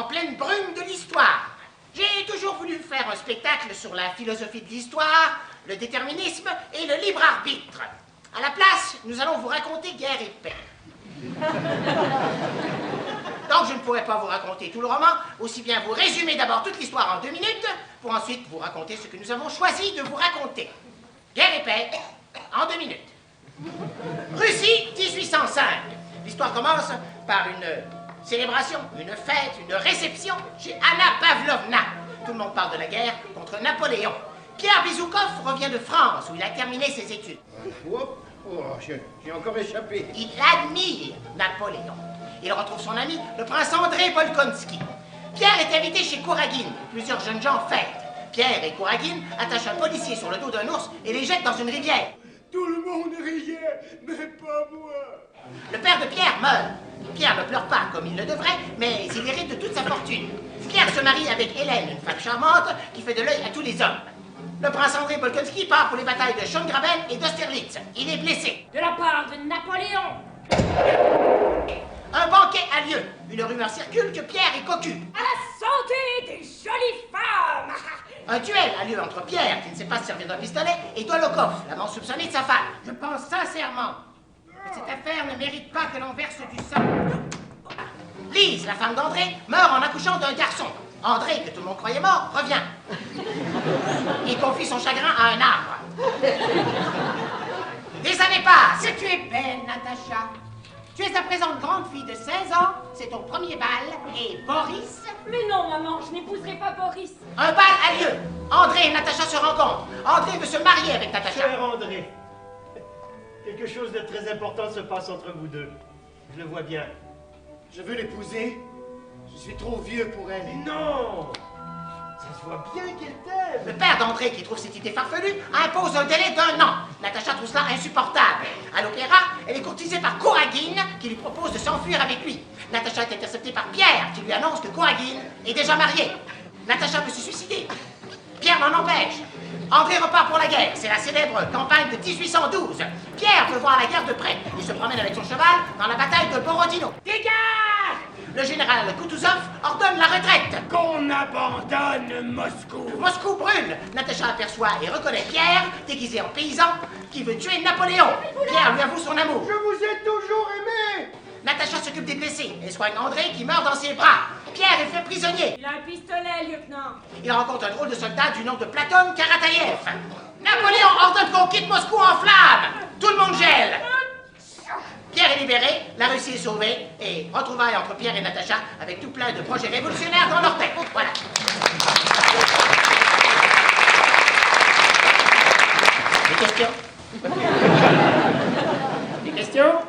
pleine brume de l'histoire. J'ai toujours voulu faire un spectacle sur la philosophie de l'histoire, le déterminisme et le libre arbitre. À la place, nous allons vous raconter guerre et paix. Donc je ne pourrai pas vous raconter tout le roman, aussi bien vous résumer d'abord toute l'histoire en 2 minutes, pour ensuite vous raconter ce que nous avons choisi de vous raconter. Guerre et paix, en 2 minutes. Russie, 1805. L'histoire commence par une célébration, une fête, une réception chez Anna Pavlovna. Tout le monde parle de la guerre contre Napoléon. Pierre Bezukhov revient de France, où il a terminé ses études. J'ai encore échappé. Il admire Napoléon. Il retrouve son ami, le prince André Bolkonski. Pierre est invité chez Kouragine. Plusieurs jeunes gens fêtent. Pierre et Kouragine attachent un policier sur le dos d'un ours et les jettent dans une rivière. Tout le monde riait, mais pas moi. Le père de Pierre meurt. Pierre ne pleure pas comme il le devrait, mais il hérite de toute sa fortune. Pierre se marie avec Hélène, une femme charmante qui fait de l'œil à tous les hommes. Le prince André Bolkonski part pour les batailles de Schöngraben et d'Austerlitz. Il est blessé. De la part de Napoléon. Un banquet a lieu. Une rumeur circule que Pierre est cocu. À la santé des jolies femmes. Un duel a lieu entre Pierre, qui ne sait pas se servir d'un pistolet, et Dolokhov, l'amant soupçonné de sa femme. Je pense sincèrement que cette affaire ne mérite pas que l'on verse du sang. Lise, la femme d'André, meurt en accouchant d'un garçon. André, que tout le monde croyait mort, revient. Il confie son chagrin à un arbre. Des années passent. Tu es belle, Natacha. Tu es à présent une grande fille de 16 ans, c'est ton premier bal, et Boris... Mais non, maman, je n'épouserai pas Boris. Un bal a lieu. André et Natacha se rencontrent. André veut se marier avec Natacha. Cher André, quelque chose de très important se passe entre vous deux. Je le vois bien. Je veux l'épouser. Je suis trop vieux pour elle. Non! Ça se voit bien qu'elle t'aime. Le père d'André, qui trouve cette idée farfelue, impose un délai d'1 an. Natacha trouve cela insupportable. À l'opéra, elle est courtisée par Kouragine, qui lui propose de s'enfuir avec lui. Natacha est interceptée par Pierre, qui lui annonce que Kouragine est déjà marié. Natacha veut se suicider. Pierre l'en empêche. André repart pour la guerre. C'est la célèbre campagne de 1812. Pierre veut voir la guerre de près. Il se promène avec son cheval dans la bataille de Borodino. Dégage! Le général Kutuzov ordonne la retraite. Qu'on abandonne Moscou. Moscou brûle. Natacha aperçoit et reconnaît Pierre, déguisé en paysan, qui veut tuer Napoléon. Pierre lui avoue son amour. Je vous ai toujours aimé. Natacha s'occupe des blessés et soigne André qui meurt dans ses bras. Pierre est fait prisonnier. Il a un pistolet, lieutenant. Il rencontre un drôle de soldat du nom de Platon Karataïev. Napoléon ordonne qu'on quitte Moscou en flammes. Tout le monde gèle. Pierre est libéré, la Russie est sauvée, et retrouvailles entre Pierre et Natacha avec tout plein de projets révolutionnaires dans leur tête. Voilà. Des questions? Des questions?